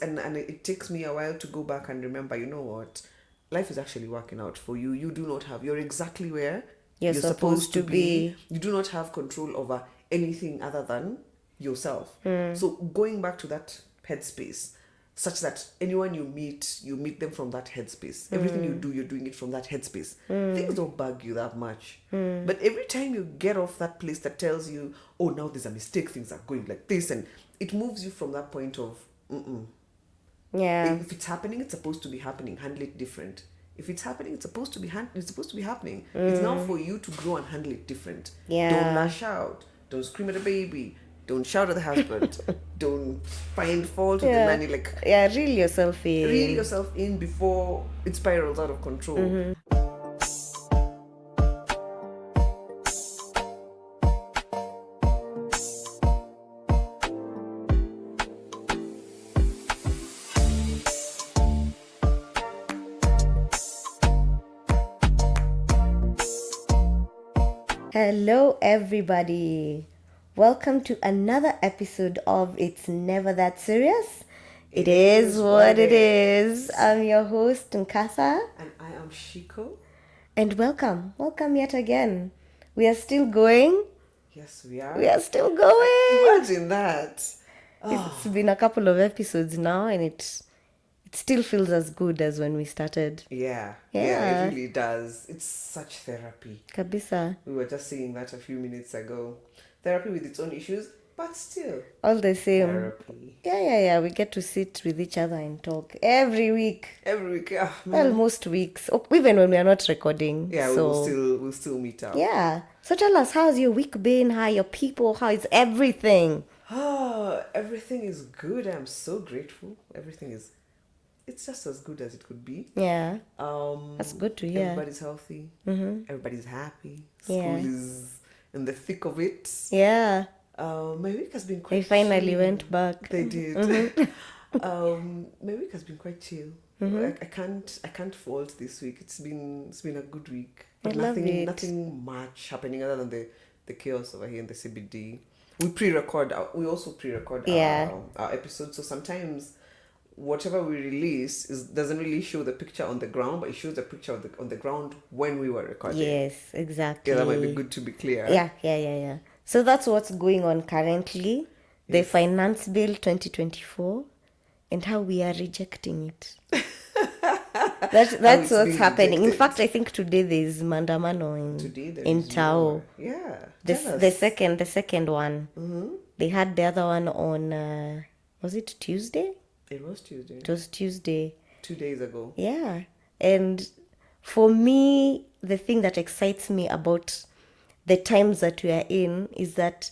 and it takes me a while to go back and remember, you know what, life is actually working out for you. You do not have, you're exactly where You're supposed to be. You do not have control over anything other than yourself. So going back to that headspace, such that anyone you meet them from that headspace. Everything you do, you're doing it from that headspace. Things don't bug you that much. But every time you get off that place that tells you, oh, now there's a mistake, things are going like this, and it moves you from that point of, Yeah. if it's happening, it's supposed to be happening. Handle it different. If it's happening, it's supposed to be happening. It's now for you to grow and handle it different. Yeah. Don't lash out. Don't scream at the baby. Don't shout at the husband. Don't find fault with the nanny. Reel yourself in. Reel yourself in before it spirals out of control. Hello, everybody. Welcome to another episode of It's Never That Serious. It is what it is. I'm your host, Nkasa. And I am Shiko. And welcome yet again. We are still going. Yes, we are. We are still going. Imagine that. It's been a couple of episodes now, and it still feels as good as when we started. Yeah, it really does. It's such therapy. Kabisa. We were just saying that a few minutes ago. Therapy with its own issues, but still. All the same. Therapy. Yeah. We get to sit with each other and talk every week. Man. Well, most weeks. Even when we are not recording. Yeah, so, we'll still meet up. Yeah. So tell us, how's your week been? How are your people? How is everything? Everything is good. I'm so grateful. It's just as good as it could be. Yeah. That's good to hear. Everybody's healthy. Everybody's happy. Yeah. School is in the thick of it. Yeah. My week has been quite They finally chill. went back. They did. My week has been quite chill. I can't fault this week. It's been a good week. But nothing much happening other than the chaos over here in the CBD. We also pre-record our episodes, so sometimes whatever we release doesn't really show the picture on the ground, but it shows the picture on the ground when we were recording. Yes, exactly. Yeah, that might be good to be clear. Yeah. So that's what's going on currently. The Finance Bill 2024 and how we are rejecting it. That's what's happening. In fact, I think today there is mandamano in Tao. Yeah. The second one. They had the other one on was it Tuesday? It was Tuesday. It was Tuesday. 2 days ago. Yeah. And for me, the thing that excites me about the times that we are in is that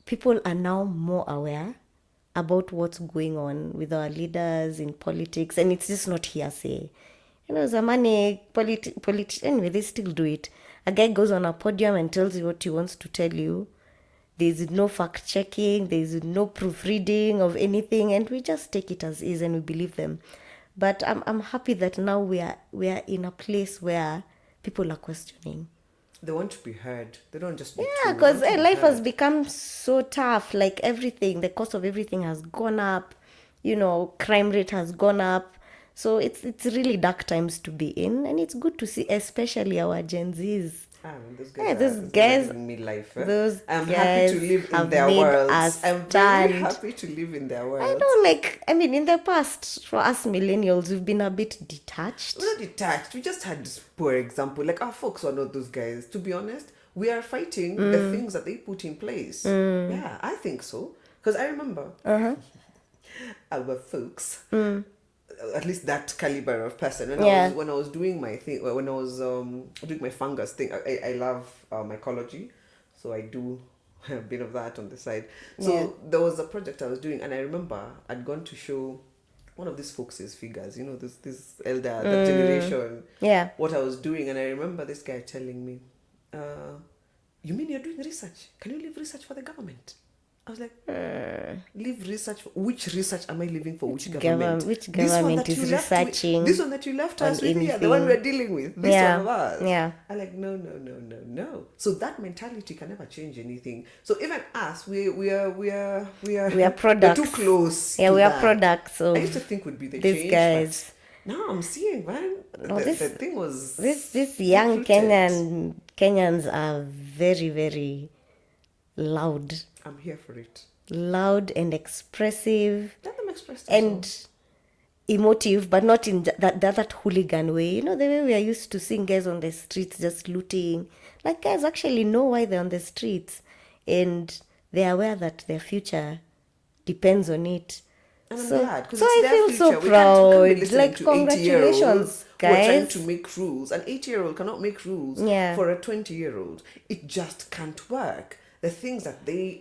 people are now more aware about what's going on with our leaders in politics, and it's just not hearsay. Zamani anyway, they still do it. A guy goes on a podium and tells you what he wants to tell you. There's no fact checking, there's no proofreading of anything, and we just take it as is and we believe them. But I'm happy that now we are in a place where people are questioning. They want to be heard. They don't just be because life has become so tough. Like everything, the cost of everything has gone up. Crime rate has gone up. So it's really dark times to be in, and it's good to see, especially our Gen Zs. Those guys are midlife. I'm happy to live in their worlds. I'm very happy to live in their worlds. I know, in the past, for us millennials, we've been a bit detached. We're not detached. We just had this poor example. Like, our folks are not those guys. To be honest, we are fighting the things that they put in place. Yeah, I think so. Because I remember our folks... at least that caliber of person. When I was doing my thing, when I was doing my fungus thing, I love mycology, so I do a bit of that on the side. So there was a project I was doing, and I remember I'd gone to show one of these folks' figures, this elder, that generation, what I was doing, and I remember this guy telling me, "You mean you're doing research? Can you leave research for the government?" I was like, leave research. Which research am I leaving for? Which government? Which This one government that is you left with- researching this one that you left us on with, yeah, the one anything? we're dealing with. This Yeah, one of us. yeah. I'm like, no. So that mentality can never change anything. So even us, we are products. We're too close. Yeah, to we are that. products of I used to think would be the these change, guys. but now I'm seeing, man. No, the thing was This young deep-rooted. Kenyans are very, very loud. I'm here for it. Loud and expressive Let them express themselves. and emotive, but not in that hooligan way. You know, the way we are used to seeing guys on the streets just looting. Like, guys actually know why they're on the streets, and they're aware that their future depends on it. And I'm So, glad, 'cause so it's I their feel future. so We can't be proud. listening Like, to 80-year-olds congratulations, who are trying guys. to make rules. An 80-year-old cannot make rules Yeah. for a 20-year-old. It just can't work. The things that they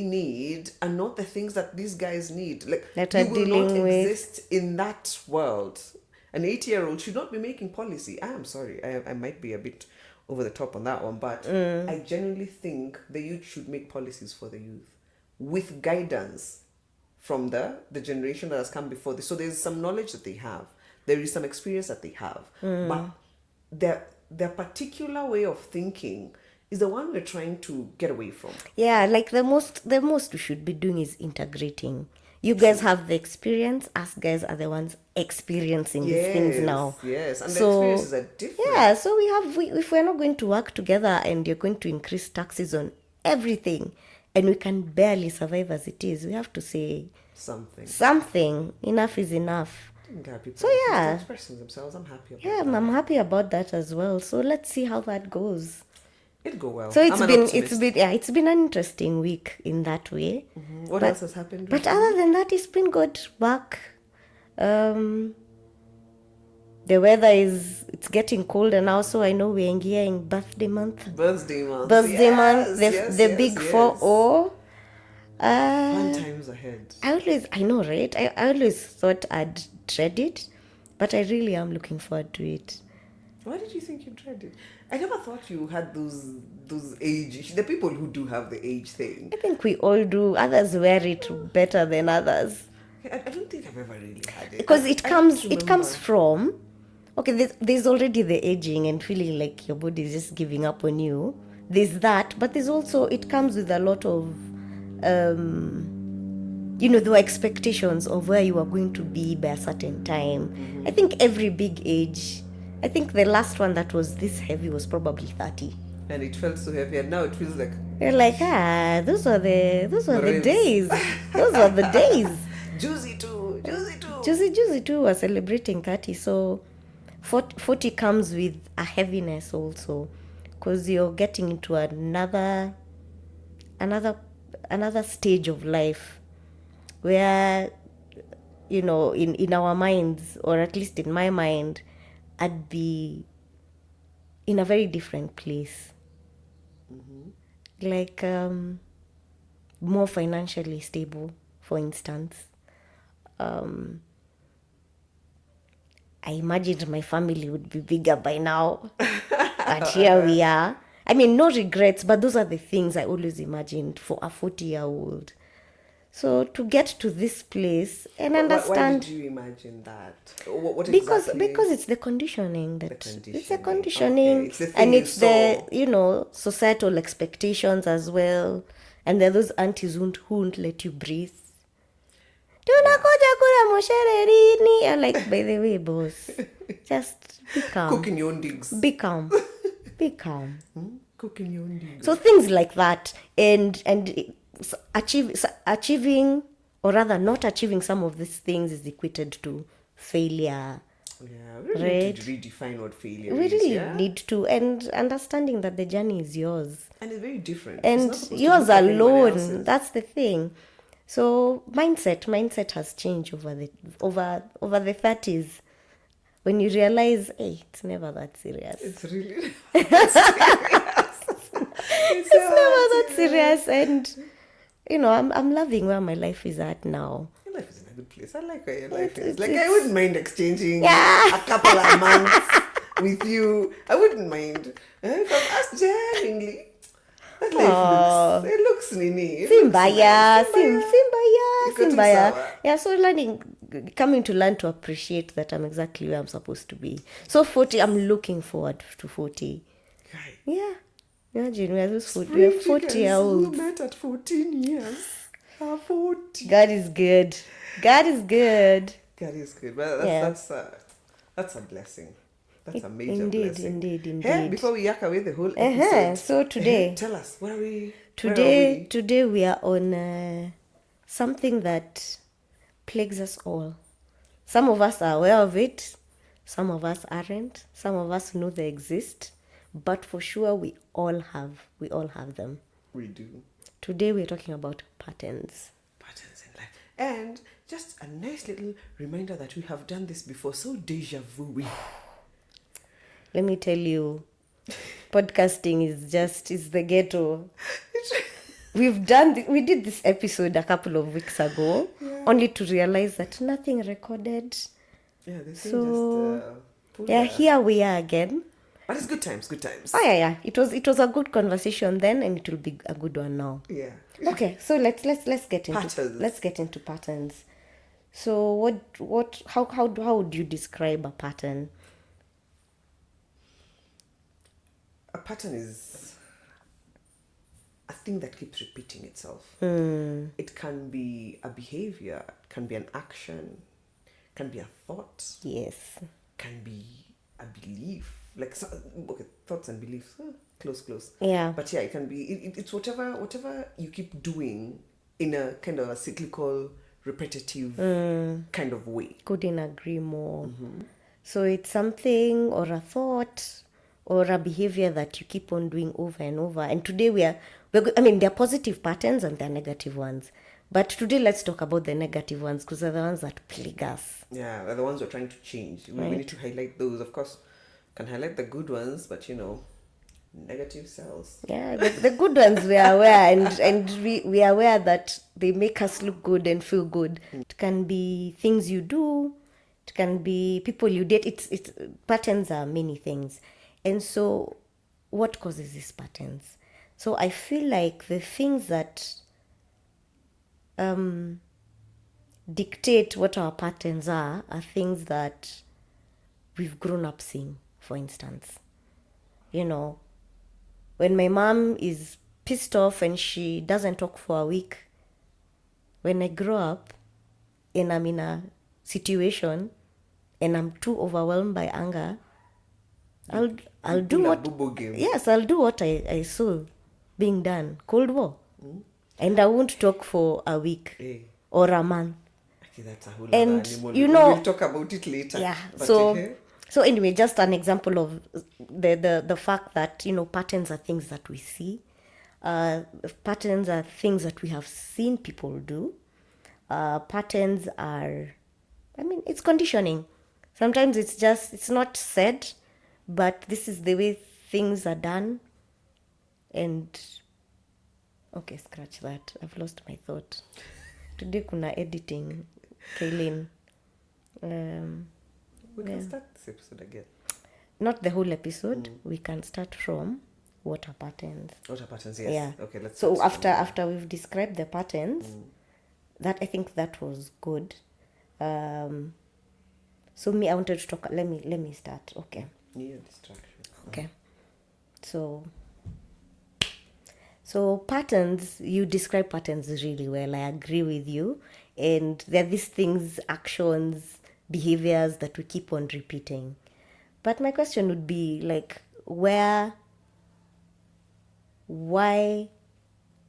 need are not the things that these guys need. Like, That you are will not dealing with- exist in that world. An 80-year-old should not be making policy. I am sorry. I might be a bit over the top on that one, but I genuinely think the youth should make policies for the youth with guidance from the generation that has come before this. So there's some knowledge that they have. There is some experience that they have. But their particular way of thinking is the one we're trying to get away from. Yeah, like the most we should be doing is integrating. You guys have the experience. Us guys are the ones experiencing these things now. Yes, and the So, experiences are different. Yeah, so if we're not going to work together and you're going to increase taxes on everything, and we can barely survive as it is, we have to say Something. Enough is enough. I'm glad people So, yeah. are expressing themselves. I'm happy about Yeah, that. I'm happy about that as well. So let's see how that goes. It'll go well. So I'm an optimist. it's been an interesting week in that way. What else has happened? But other than that, it's been good. Work. The weather it's getting colder now, so I know we're in birthday month. Birthday month. Birthday month. The big yes. 4-0. Fun times ahead. I know, right? I always thought I'd dread it, but I really am looking forward to it. Why did you think you tried it? I never thought you had those age. The people who do have the age thing. I think we all do. Others wear it better than others. I don't think I've ever really had it. Because I it don't comes remember. from, okay, there's already the aging and feeling like your body is just giving up on you. There's that, but there's also, it comes with a lot of the expectations of where you are going to be by a certain time. I think every big age, I think the last one that was this heavy was probably 30. And it felt so heavy, and now it feels like You're like, those were the Ribs. days. Those were the days. juicy too. Juicy too was celebrating 30. So 40 comes with a heaviness also, because you're getting into another stage of life where, in our minds, or at least in my mind, I'd be in a very different place. Like more financially stable, for instance. I imagined my family would be bigger by now, but here we are. I mean, no regrets, but those are the things I always imagined for a 40-year-old. So to get to this place and understand... Why did you imagine that? What because exactly? because it's the conditioning that it's the conditioning. conditioning, Okay, it's the thing and you it's saw. the societal expectations as well, and there are those aunties who won't let you breathe. Tunakuja kula moshere lini? I'm like, by the way, boss, just be calm. Cooking your own digs. Be calm. Be calm. Cooking your own digs. So things like that, and achieving, or rather not achieving some of these things is equated to failure. Yeah, we really need to redefine what failure We is. really yeah? need to, and understanding that the journey is yours, And it's very different. It's and not supposed to yours look like anyone alone. else's. That's the thing. So mindset has changed over the 30s. When you realize, hey, it's never that serious. It's really It's never that serious, and I'm loving where my life is at now. Your life is in a good place. I like where your life is. It's- Like, I wouldn't mind exchanging Yeah. a couple of months with you. I wouldn't mind. If I'm asked genuinely, That life looks, it looks nini. It si looks mbaya, nice. si mbaya, Iko si tu mbaya. sawa. Yeah, so coming to learn to appreciate that I'm exactly where I'm supposed to be. So 40, I'm looking forward to 40. Right. Yeah. Imagine we are those 40, we are 40 year Who olds. met at 14 years. 40. God is good. God is good. God is good. Well, Yeah. that's a blessing. That's a major Indeed, blessing. indeed. Hey, before we yak away the whole episode. So today, tell us, where are we? today we are on something that plagues us all. Some of us are aware of it. Some of us aren't. Some of us know they exist. But for sure, we all have them. We do. Today we're talking about patterns. Patterns in life. And just a nice little reminder that we have done this before. So deja vu. Let me tell you, podcasting is the ghetto. We did this episode a couple of weeks ago, only to realize that nothing recorded. Yeah, this So just here we are again. But it's good times. Oh yeah. It was a good conversation then, and it will be a good one now. Yeah. Okay, so let's get into Patterns. Let's get into patterns. So how would you describe a pattern? A pattern is a thing that keeps repeating itself. It can be a behavior, it can be an action, it can be a thought, Yes. can be a belief. Like thoughts and beliefs, close. Yeah. But yeah, it can be. It's whatever you keep doing in a kind of a cyclical, repetitive kind of way. Couldn't agree more. So it's something or a thought or a behavior that you keep on doing over and over. And today there are positive patterns and there are negative ones. But today let's talk about the negative ones because they're the ones that plague us. Yeah, they're the ones we're trying to change. We need to highlight those. Of course, can highlight the good ones, but negative cells. Yeah, the good ones we are aware, and we are aware that they make us look good and feel good. It can be things you do, it can be people you date. It's patterns are many things, and so what causes these patterns? So I feel like the things that dictate what our patterns are things that we've grown up seeing. For instance, when my mom is pissed off and she doesn't talk for a week, when I grow up and I'm in a situation and I'm too overwhelmed by anger, I'll do what I saw being done. Cold War. And I won't talk for a week or a month. Okay, that's a whole And other animal. we'll talk about it later. Yeah. But So anyway, just an example of the fact that patterns are things that we see. Patterns are things that we have seen people do. Patterns are, it's conditioning. Sometimes it's not said, but this is the way things are done. And okay, scratch that. I've lost my thought. Today kuna editing, Kaylin. We can start this episode again. Not the whole episode. We can start from what are patterns. What are patterns? Yes. Yeah. Okay, let's. So after we've described the patterns, I think that was good. So I wanted to talk. Let me start. Okay. Yeah, distraction. Okay. So patterns, you describe patterns really well. I agree with you. And there are these things, actions, behaviors that we keep on repeating. But my question would be like, why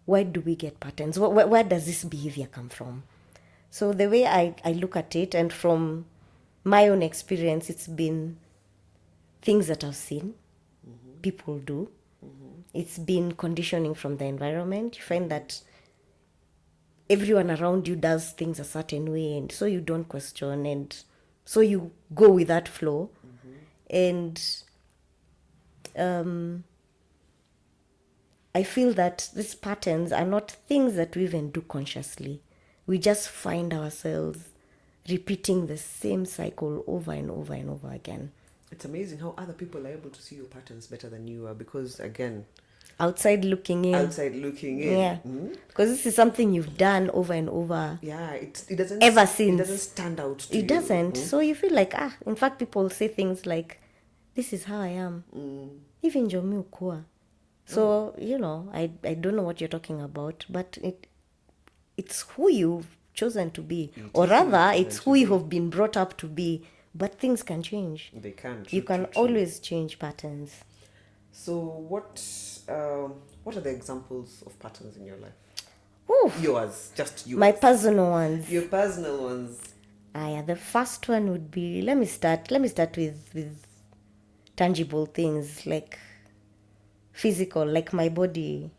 do we get patterns? Where does this behavior come from? So the way I look at it, and from my own experience, it's been things that I've seen people do. It's been conditioning from the environment. You find that everyone around you does things a certain way, and so you don't question, and so you go with that flow. And I feel that these patterns are not things that we even do consciously. We just find ourselves repeating the same cycle over and over and over again. It's amazing how other people are able to see your patterns better than you are, because again, outside looking in. outside looking in. Yeah, because this is something you've done over and over. Yeah, it doesn't Ever It since. doesn't stand out to you. It doesn't. So you feel like, in fact, people say things like, this is how I am. Even Jomi Ukua. So, I don't know what you're talking about, but it's who you've chosen to be. Or rather, it's who you have been brought up to be. But things can change. They can. You can always change patterns. So what are the examples of patterns in your life? Ooh, Yours, just yours. my personal ones. Your personal ones. Yeah, the first one would be, let me start with tangible things like physical, like my body.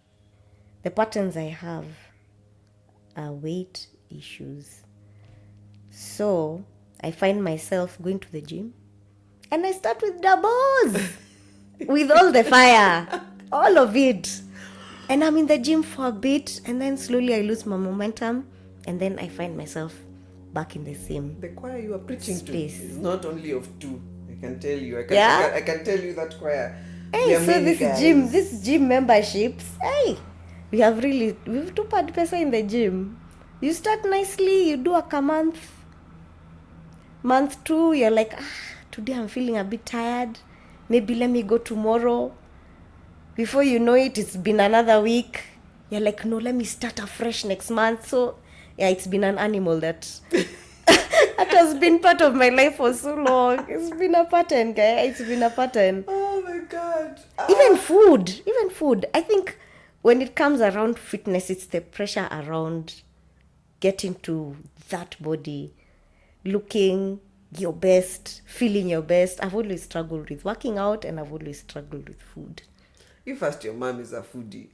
The patterns I have are weight issues. So I find myself going to the gym and I start with doubles with all the fire, all of it. And I'm in the gym for a bit and then slowly I lose my momentum and then I find myself back in the same. The choir you are preaching Space. to is not only of two. I can tell you. Yeah? I can tell you that choir. Hey, There are so many guys. this gym memberships, hey, we've too bad pesa in the gym. You start nicely, you do a month. Month 2, you're like, today I'm feeling a bit tired. Maybe let me go tomorrow. Before you know it, it's been another week. You're like, no, let me start afresh next month. So, yeah, it's been an animal that that has been part of my life for so long. It's been a pattern, guy. It's been a pattern. Oh my God. Even food. I think when it comes around fitness, it's the pressure around getting to that body, looking your best, feeling your best. I've always struggled with working out and I've always struggled with food. You first, your mom is a foodie.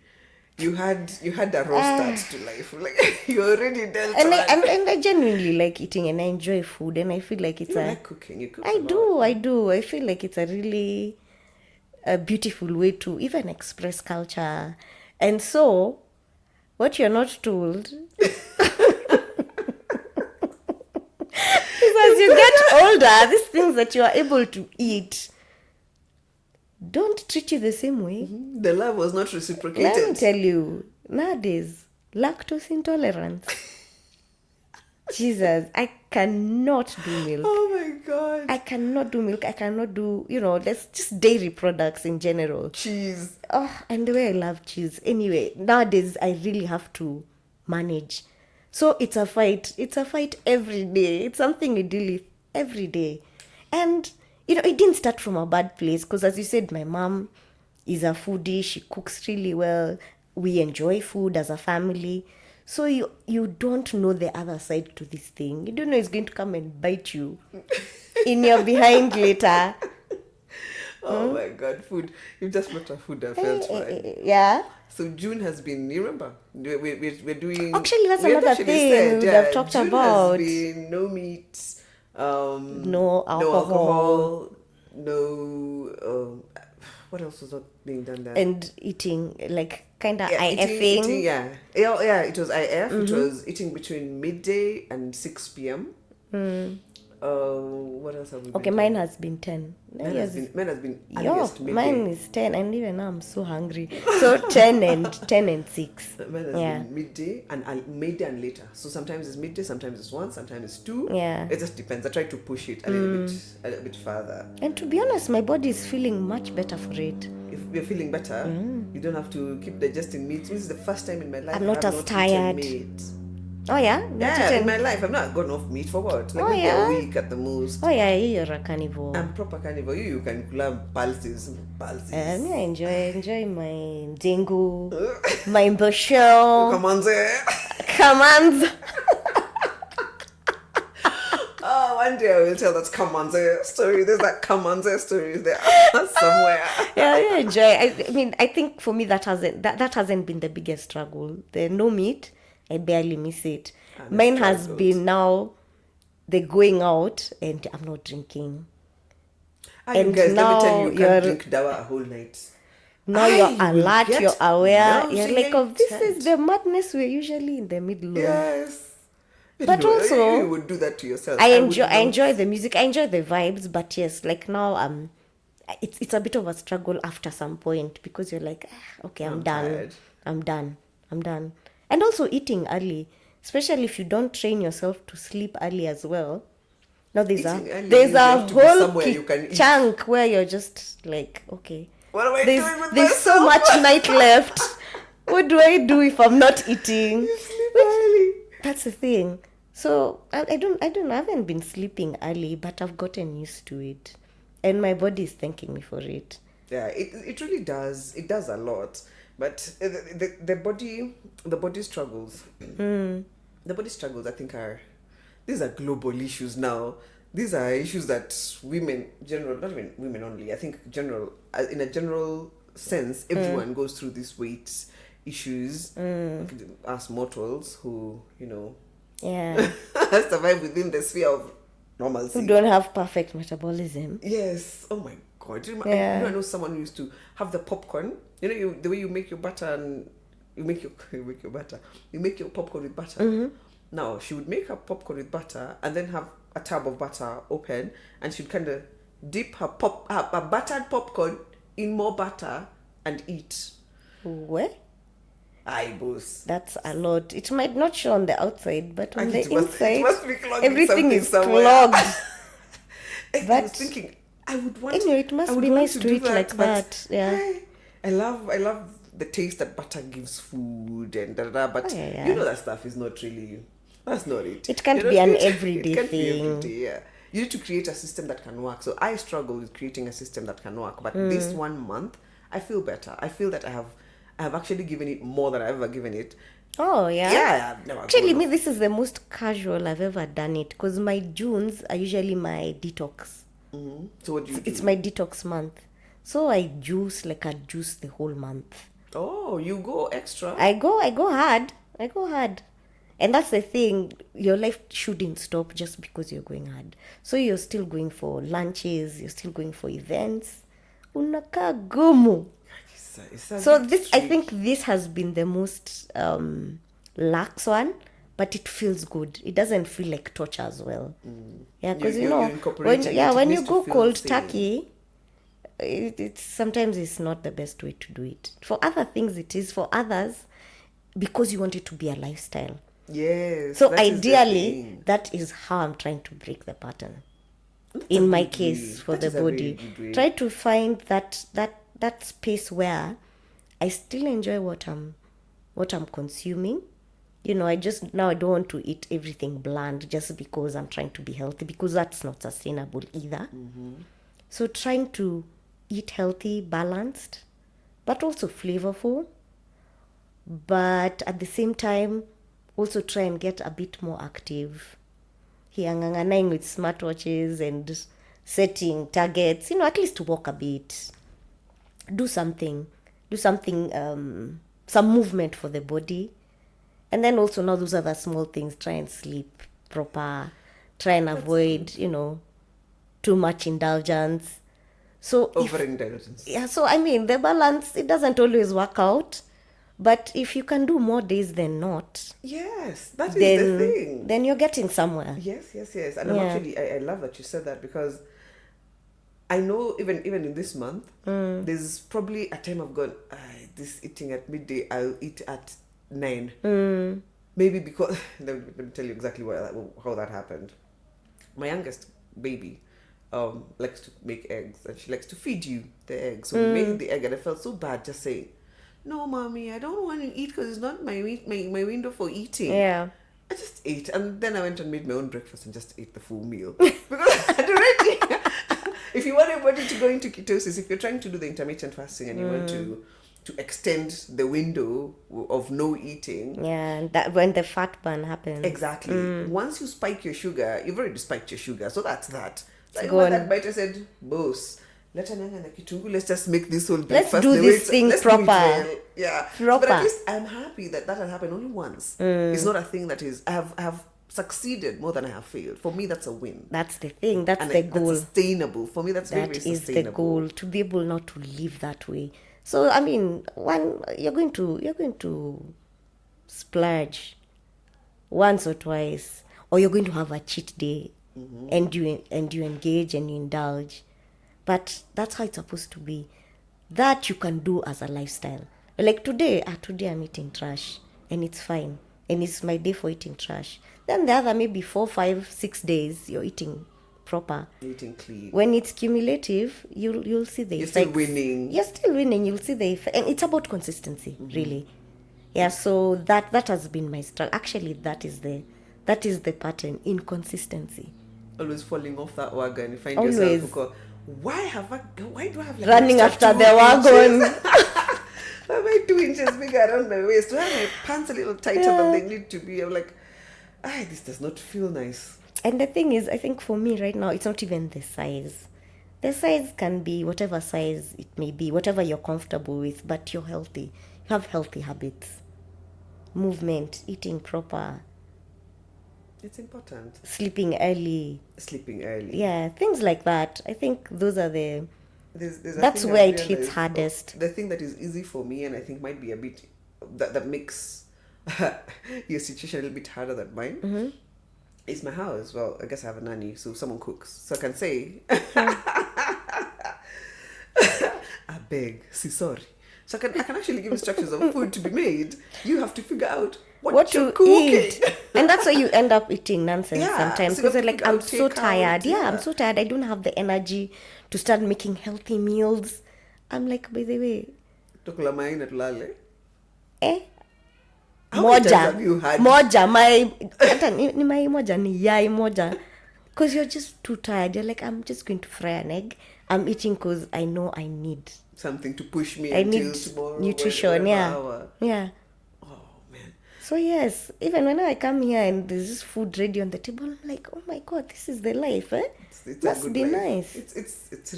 You had a raw start to life. Like you already dealt And with. I genuinely like eating and I enjoy food and I feel like it's You like cooking. You cook. I do. I feel like it's a really beautiful way to even express culture. And so, what you're not told is as you get older, these things that you are able to eat don't treat you the same way. The love was not reciprocated. Let me tell you, nowadays, lactose intolerance. Jesus, I cannot do milk. Oh my God. I cannot do milk. I cannot do, there's just dairy products in general. Cheese. Oh, and the way I love cheese. Anyway, nowadays I really have to manage. So it's a fight. It's a fight every day. It's something I deal with every day. And, it didn't start from a bad place because, as you said, my mom is a foodie. She cooks really well. We enjoy food as a family. So you don't know the other side to this thing. You don't know it's going to come and bite you in your behind later. Oh my God, food. You just brought up food. I felt fine. Yeah. So June has been, you remember, we're doing... Actually, that's we had another actually thing said, we would have talked June about. has been no meat, No alcohol. no, what else was not being done there? And eating, like, kind of Yeah, IFing. eating, yeah, it was IF. It was eating between midday and 6 p.m. What else have we been Okay, doing? mine has been 10. Mine has been Yo, earliest midday. mine is 10, and even now I'm so hungry. So 10 and 6. Mine has been midday and later. So sometimes it's midday, sometimes it's 1, sometimes it's 2. Yeah. It just depends. I try to push it a little bit further. And to be honest, my body is feeling much better for it. If you're feeling better, you don't have to keep digesting meat. This is the first time in my life I'm not I've as eaten tired. meat. Oh, yeah? Yeah, in my life I've not gone off meat for what? Like maybe a week at the most. Oh, yeah, you're a carnivore. I'm proper carnivore. You can club pulses. Me, I enjoy my dengu, my mbosho, Come on, there. commands. Oh, one day I will tell that Kamanze story. There's that Kamanze story there somewhere. Yeah, I enjoy. I mean, I think for me that hasn't been the biggest struggle. The no meat, I barely miss it. Mine has struggles. been now the going out and I'm not drinking. You And guys, let now me tell you, you you're- can't drink dawa a whole night. Now you're I will alert, get you're aware. You're like, oh, this nauseated. is the madness we're usually in the middle of. Yes. But You- also, you would do that to yourself. I would not. enjoy the music. I enjoy the vibes. But yes, like now it's a bit of a struggle after some point, because you're like, okay, I'm done. tired. I'm done. And also eating early, especially if you don't train yourself to sleep early as well. Now there's Eating early there's means you a have to be whole somewhere you can eat. chunk where you're just like, okay, What am I doing with there's so myself? much night left. What do I do if I'm not eating? You sleep early. That's the thing. So I haven't been sleeping early, but I've gotten used to it, and my body is thanking me for it. Yeah, it really does. It does a lot. But the body struggles. The body struggles, I think, these are global issues now. These are issues that women, not even women only. I think in a general sense, everyone goes through these weight issues. Us mortals who, Yeah. survive within the sphere of normalcy. Who don't have perfect metabolism. Yes. Oh my God. Yeah. I know someone who used to have the popcorn. The way you make your butter and you make your butter. You make your popcorn with butter. Mm-hmm. Now she would make her popcorn with butter and then have a tub of butter open, and she'd kind of dip her buttered popcorn in more butter and eat. Where? Aye, boss. That's a lot. It might not show on the outside, but on And the it must be clogged with everything something is somewhere. clogged. I But was thinking, I would want. anyway, it must I would be want nice to do eat like but that. Yeah. I love the taste that butter gives food and but Oh, yeah. that stuff is not really. That's not it. It can't You know, be an it everyday can't be thing. every day, yeah. You need to create a system that can work. So I struggle with creating a system that can work. But this 1 month, I feel better. I feel that I have actually given it more than I've ever given it. Oh, yeah? Yeah, I've never Actually, gone me, this is the most casual I've ever done it, because my Junes are usually my detox. So what do you do? It's my detox month. So I juice the whole month. Oh, you go extra. I go hard. And that's the thing, your life shouldn't stop just because you're going hard. So you're still going for lunches, you're still going for events. Unakaa gumu. So this, I think this has been the most lax one, but it feels good. It doesn't feel like torture as well. Yeah, because You're incorporating it. It when you needs to go feel cold sane. turkey, it's sometimes it's not the best way to do it. For other things it is, for others, because you want it to be a lifestyle. Yes. So that is the ideally, thing. that is how I'm trying to break the pattern. That's In a my good case, way. for That the is a very body, good way. try to find that space where I still enjoy what I'm consuming. I just now I don't want to eat everything bland just because I'm trying to be healthy, because that's not sustainable either. So trying to eat healthy, balanced, but also flavorful. But at the same time, also try and get a bit more active. Nganganaing with smartwatches and setting targets, at least to walk a bit. Do something, some movement for the body. And then also now those other small things, try and sleep proper, try and avoid, too much indulgence. So Overindulgence. yeah, so I mean, the balance, it doesn't always work out. But if you can do more days than not, Yes, that is the thing. then you're getting somewhere. Yes. And I'm actually, I love that you said that, because I know even in this month, there's probably a time I've gone, this eating at midday, I'll eat at 9. Maybe because, let me tell you exactly how that happened. My youngest baby likes to make eggs, and she likes to feed you the eggs. So we made the egg, and I felt so bad just saying, no, mommy, I don't want to eat because it's not my window for eating. Yeah. I just ate, and then I went and made my own breakfast and just ate the full meal. Because I'd already, if you want your body to go into ketosis, if you're trying to do the intermittent fasting and you want to extend the window of no eating. Yeah, and that when the fat burn happens. Exactly. Once you spike your sugar, you've already spiked your sugar. So that's that. So I Go went on. that bite, I said, boss, let's just make this whole Let's breakfast do the way this thing let's do it proper. well. Yeah. But Proper. at least I'm happy that had happened only once. It's not a thing that is, I have succeeded more than I have failed. For me, that's a win. That's the thing. That's And the goal. That's sustainable. For me, that's very, That very is the sustainable. goal, to be able not to live that way. So I mean, you're going to splurge once or twice, or you're going to have a cheat day, and you engage and you indulge. But that's how it's supposed to be. That you can do as a lifestyle. Like today I'm eating trash and it's fine. And it's my day for eating trash. Then the other maybe 4, 5, 6 days you're eating proper. Eating clean. When it's cumulative, you'll see the You're effects. still winning. You're still winning. You'll see the effect, and it's about consistency, really. Yeah. So that has been my struggle. Actually, that is the pattern: inconsistency. Always falling off that wagon. You find Always. yourself, why do I have like Running an extra after the 2 wagon. inches? Why am I 2 inches bigger around my waist? Why are my pants a little tighter than they need to be? I'm like, this does not feel nice. And the thing is, I think for me right now, it's not even the size. The size can be whatever size it may be, whatever you're comfortable with, but you're healthy. You have healthy habits. Movement, eating proper, It's important. sleeping early. Sleeping early. Yeah, things like that. I think those are the... There's a That's thing where I've it hits realized, hardest. The thing that is easy for me, and I think might be a bit that makes your situation a little bit harder than mine, is my house. Well, I guess I have a nanny, so someone cooks, so I can say, I beg, sorry. So I can actually give instructions of food to be made. You have to figure out what you're cooking. eat. And that's why you end up eating nonsense Yeah, sometimes. so you Because have you're to like, figure I'm out so takeout, tired. Yeah, I'm yeah. so tired. I don't have the energy to start making healthy meals. I'm like, by the way, Tukula maina tulale. How many times moja have you had- hata ni mai moja ni yai moja, because you're just too tired. You're like, I'm just going to fry an egg. I'm eating because I know I need Something to push me I until need tomorrow. nutrition. whatever Yeah, hour. yeah. Oh man. So yes, even when I come here and there's this food ready on the table, I'm like, oh my god, this is the life, eh? It's a Must good be life. nice. It's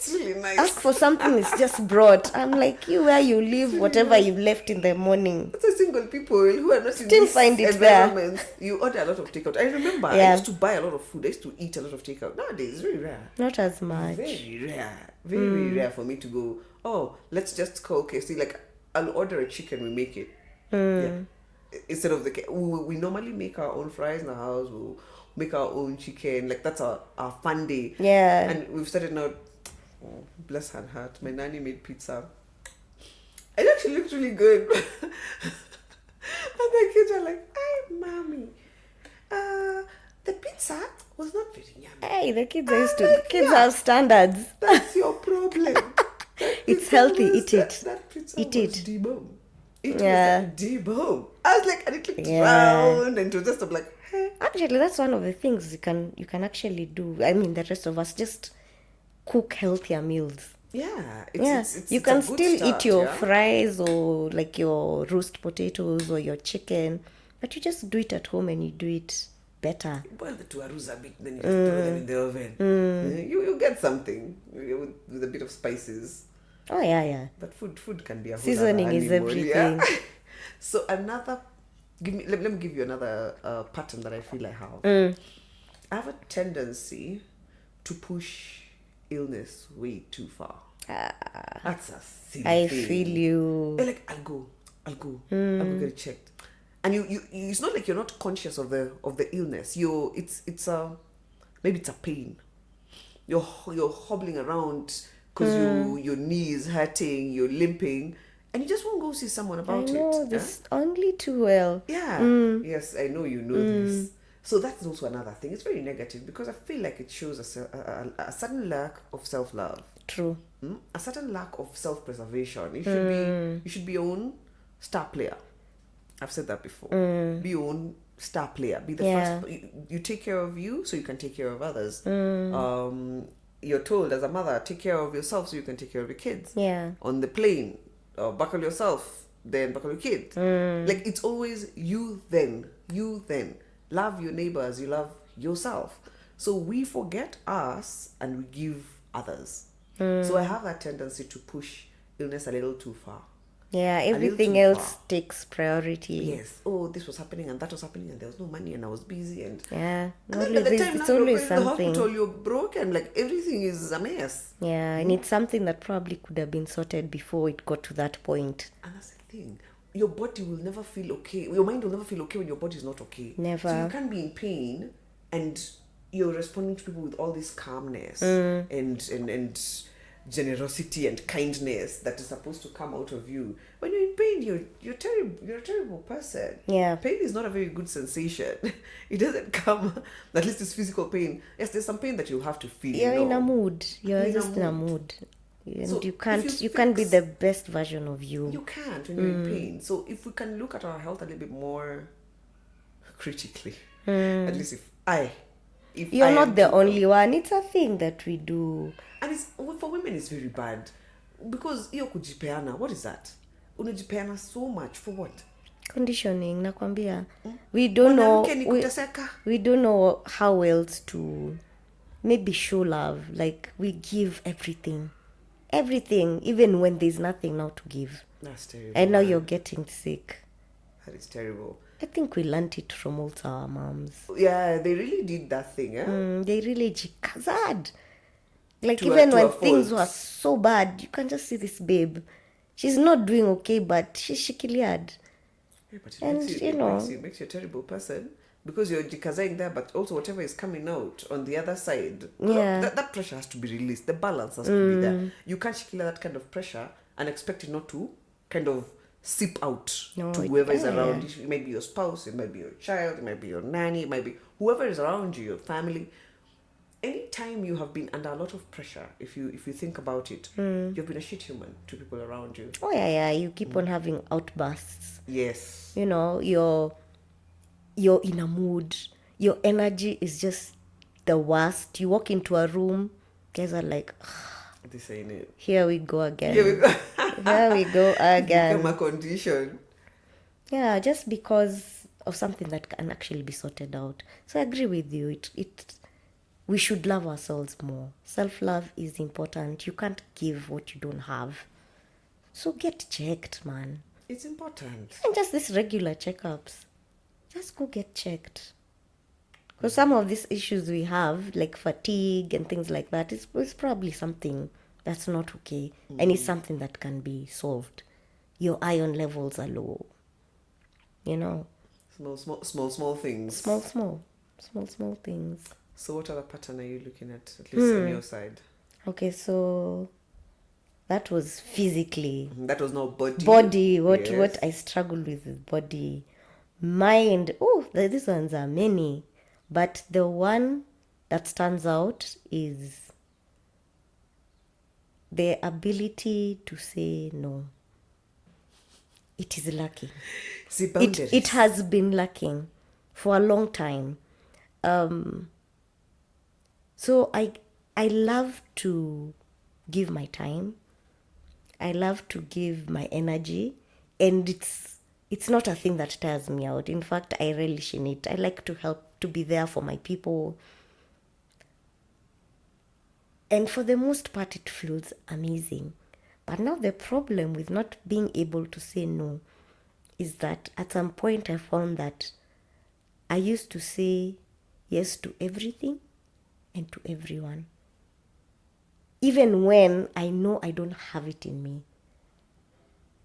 really nice. Ask for something it's just brought. I'm like, you where you live, whatever you've left in the morning. So single people who are not in Still this find it there. environment, you order a lot of takeout. I remember I Yeah. used to buy a lot of food. I used to eat a lot of takeout. Nowadays, it's very rare. Not as much. Very rare. Very rare for me to go, oh, let's just call KFC. Like, I'll order a chicken, we make it. Yeah. Instead of we normally make our own fries in the house. We'll make our own chicken. Like, that's our fun day. Yeah. And we've started now, oh, bless her heart, my nanny made pizza. It actually looked really good. And the kids are like, hey, mommy, the pizza was not very yummy. Hey, the kids I'm used to. like, Kids yeah. have standards. That's your problem. It's healthy, eat it. That pizza Eat was it. debone. It Yeah. was like debone. I was like, and it looked Yeah. round, and it was just I'm like, hey. Actually, that's one of the things you can actually do. I mean, the rest of us just cook healthier meals. Yeah, You it's can a good still start, eat your yeah? fries or like your roast potatoes or your chicken, but you just do it at home and you do it better. Boil the tuarus a bit, then you just throw them in the oven. You get something with a bit of spices. Oh yeah. But food can be a whole Seasoning other is animal, yeah? everything. So let me give you another pattern that I feel I have. I have a tendency to push illness way too far. That's a silly I thing. feel you. Like, I'll go get it checked. And you it's not like you're not conscious of the illness. It's maybe it's a pain. You're hobbling around because your knee is hurting, you're limping, and you just won't go see someone I about know it. this only too well. Yeah. Yes, I know you know this. So that's also another thing. It's very negative because I feel like it shows a sudden lack of self-love. True. A certain lack of self-preservation. You should be your own star player. I've said that before. Be your own star player. Be the Yeah. first. You take care of you so you can take care of others. You're told as a mother, take care of yourself so you can take care of your kids. Yeah. On the plane, buckle yourself, then buckle your kids. Like, it's always you then. Love your neighbor as you love yourself. So we forget us and we give others. So I have that tendency to push illness a little too far. Yeah, little everything too else far. takes priority. Yes. Oh, this was happening and that was happening and there was no money and I was busy and Yeah. and then by the time It's now you're always going to the something. hospital, you're broken. Like, everything is a mess. Yeah, and it's something that probably could have been sorted before it got to that point. And that's the thing. Your body will never feel okay. Your mind will never feel okay when your body is not okay. Never. So you can't be in pain and you're responding to people with all this calmness and generosity and kindness that is supposed to come out of you. When you're in pain, you're terrible. You're a terrible person. Yeah. Pain is not a very good sensation. It doesn't come. At least it's physical pain. Yes, there's some pain that you have to feel. You're you in know. a mood. You're just in a mood. And So you if can't you be fix- the best version of you. You can't when you're in pain. So if we can look at our health a little bit more critically, at least if You're I not am the to- only one. It's a thing that we do. And it's for women it's very bad because hiyo kujipeana, what is that? Unajipeana so much for what? Conditioning, nakwambia. We don't know. Mwanamke ni kuteseka. We don't know how else to maybe show love. Like we give everything. Everything, even when there's nothing now to give. That's terrible. And now man. you're getting sick. That is terrible. I think we learnt it from also our moms. Yeah, they really did that thing, eh? They really jikazad. Like To even a when things fault. were so bad, you can just see this babe. She's not doing okay, but she's shikiliad. Yeah, but it And, makes you it know- makes you a terrible person because you're jikazaing there, but also whatever is coming out on the other side, Yeah. that pressure has to be released. The balance has to be there. You can't shikila that kind of pressure and expect it not to kind of seep out No, to it- whoever is yeah. around you. It might be your spouse, it might be your child, it might be your nanny, it might be whoever is around you, your family. Anytime you have been under a lot of pressure, if you think about it, you've been a shit human to people around you. Oh yeah, you keep on having outbursts. Yes. You know, you're in a mood. Your energy is just the worst. You walk into a room, guys are like, This ain't it. here we go again. Here we go. Here we go again. Become a condition. Yeah, just because of something that can actually be sorted out. So I agree with you. We should love ourselves more. Self-love is important. You can't give what you don't have. So get checked, man. It's important. And just these regular checkups. Just go get checked. Because some of these issues we have, like fatigue and things like that, is probably something that's not okay. And it's something that can be solved. Your iron levels are low. You know, Small things. small things. So what other pattern are you looking at least on your side? Okay, so that was physically. That was not body. Body, what Yes. I struggled with is body. Mind, these ones are many. But the one that stands out is the ability to say no. It is lacking. See, boundaries. It has been lacking for a long time. So I love to give my time. I love to give my energy, and it's not a thing that tires me out. In fact, I relish in it. I like to help, to be there for my people. And for the most part, it feels amazing. But now the problem with not being able to say no is that at some point I found that I used to say yes to everything and to everyone. Even when I know I don't have it in me.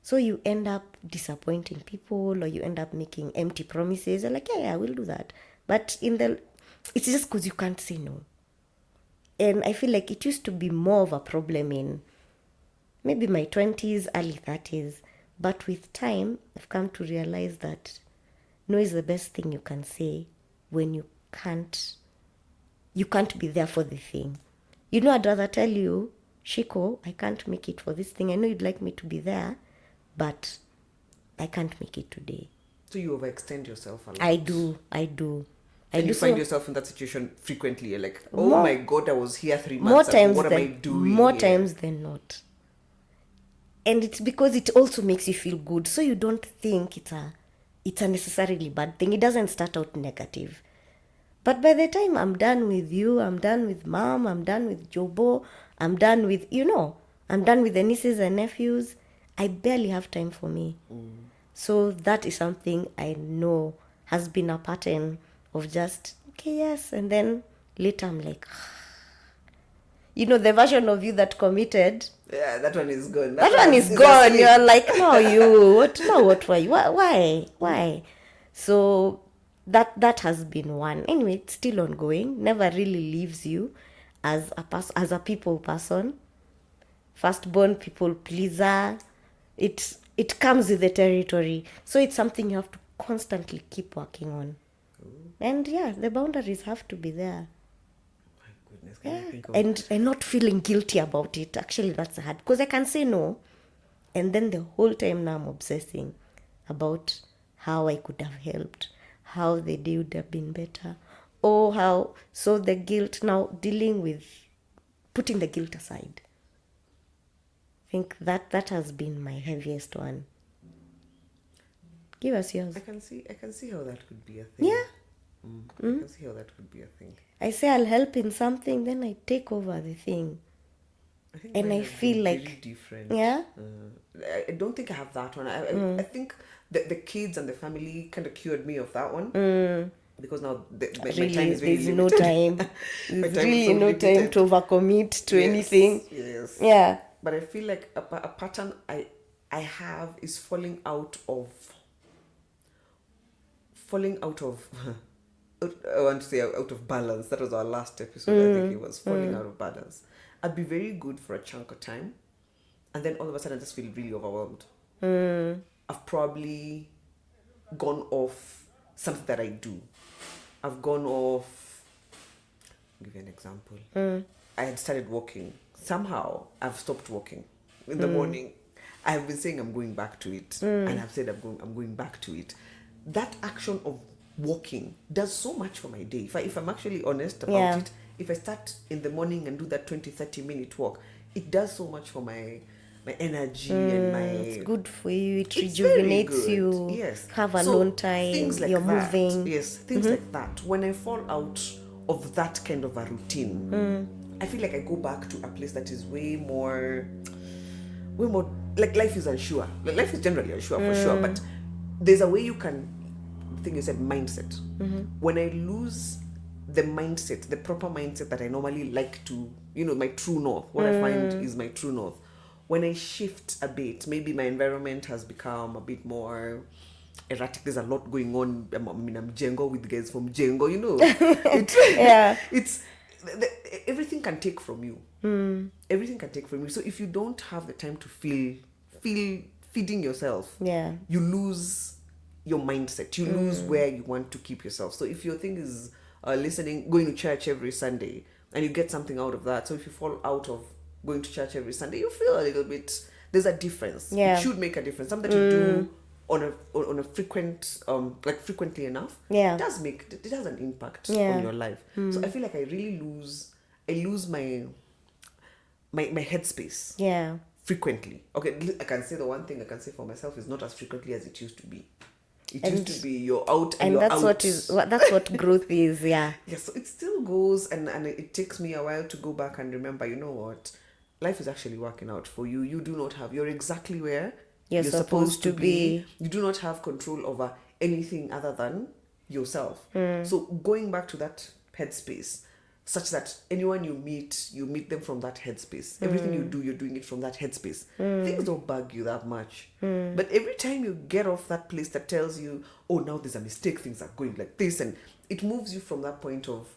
So you end up disappointing people, or you end up making empty promises. You're like, yeah, we'll do that. But it's just because you can't say no. And I feel like it used to be more of a problem in maybe my 20s, early 30s. But with time, I've come to realize that no is the best thing you can say when you can't be there for the thing. You know, I'd rather tell you, Shiko, I can't make it for this thing. I know you'd like me to be there, but I can't make it today. So you overextend yourself a lot. I do. And you so. find yourself in that situation frequently. You're like, oh More- my God, I was here 3 More months ago. times What am I than doing more here? times than not. And it's because it also makes you feel good, so you don't think it's a necessarily bad thing. It doesn't start out negative. But by the time I'm done with you, I'm done with mom, I'm done with Jobo, I'm done with I'm done with the nieces and nephews, I barely have time for me. So that is something I know has been a pattern of just, okay, yes, and then later I'm like, the version of you that committed, Yeah, that one is gone. that one is gone. You're like, no, you, what, no, what, why? So that has been one. Anyway, it's still ongoing. Never really leaves you as a people person. Firstborn people pleaser. It comes with the territory. So it's something you have to constantly keep working on. And yeah, the boundaries have to be there. My goodness, can you think of And not feeling guilty about it. Actually, that's hard. Because I can say no. And then the whole time now I'm obsessing about how I could have helped, how the day would have been better, or how. So the guilt, now dealing with putting the guilt aside. I think that has been my heaviest one. Give us yours. I can see how that could be a thing. Yeah. I can see how that could be a thing. I say I'll help in something, then I take over the thing. I think And mine I has feel been like- very different. Yeah? I don't think I have that one. I think the kids and the family kind of cured me of that one. Because now my Really, time is very there's no limited. time. My There's time is really so no time limited. to overcommit to Yes, anything. Yes. Yeah. But I feel like a pattern I have is falling out of I want to say out of balance. That was our last episode. I think it was falling out of balance. I'd be very good for a chunk of time, and then all of a sudden I just feel really overwhelmed. I've probably gone off something that I do. I've gone off. I'll give you an example. I had started walking. Somehow I've stopped walking in the morning. I've been saying I'm going back to it, and I've said I'm going back to it. That action of walking does so much for my day. If I'm actually honest about Yeah. it, if I start in the morning and do that 20-30 minute walk, it does so much for my energy and my. It's good for you. It It's very rejuvenates good. you. Yes. Have So, alone time. Things like You're that. moving. Yes, things like that. When I fall out of that kind of a routine, I feel like I go back to a place that is way more like life is unsure. Like life is generally unsure for sure, but there's a way you can. The thing you said, mindset. When I lose the mindset, the proper mindset that I normally like to, my true north. What I find is my true north. When I shift a bit, maybe my environment has become a bit more erratic. There's a lot going on. I'm Django with guys from Django, Yeah. It's everything can take from you. Everything can take from you. So if you don't have the time to feel feeding yourself, Yeah. you lose your mindset. You lose where you want to keep yourself. So if your thing is going to church every Sunday, and you get something out of that. So if you fall out of going to church every Sunday, you feel a little bit. There's a difference. Yeah. It should make a difference. Something that you do on a frequent frequently enough. Yeah. It has an impact Yeah. on your life. So I feel like I lose my headspace Yeah. frequently. Okay, I can say the one thing I can say for myself is not as frequently as it used to be. It used to be you're out and you're that's out. that's what growth is. Yeah. Yeah, so it still goes, and it takes me a while to go back and remember, you know what? Life is actually working out for you. You're exactly where You're supposed to be. You do not have control over anything other than yourself. So going back to that headspace, such that anyone you meet them from that headspace. Everything you do, you're doing it from that headspace. Things don't bug you that much. But every time you get off that place that tells you, oh, now there's a mistake, things are going like this, and it moves you from that point of,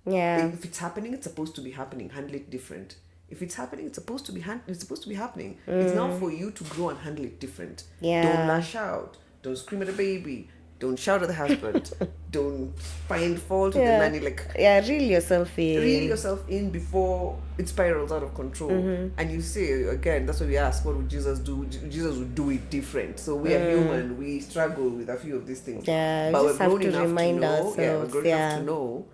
Yeah. if it's happening, it's supposed to be happening. Handle it different. If it's happening, it's supposed to be happening. It's now for you to grow and handle it different. Yeah. Don't lash out. Don't scream at the baby. Don't shout at the husband. Don't find fault with the nanny. Yeah, reel yourself in. Reel yourself in before it spirals out of control. And you say, again, that's why we ask, what would Jesus do? Jesus would do it different. So we are human. We struggle with a few of these things. Yeah, but we just we're have grown to enough remind to know. ourselves. Yeah, we're grown enough Yeah. to know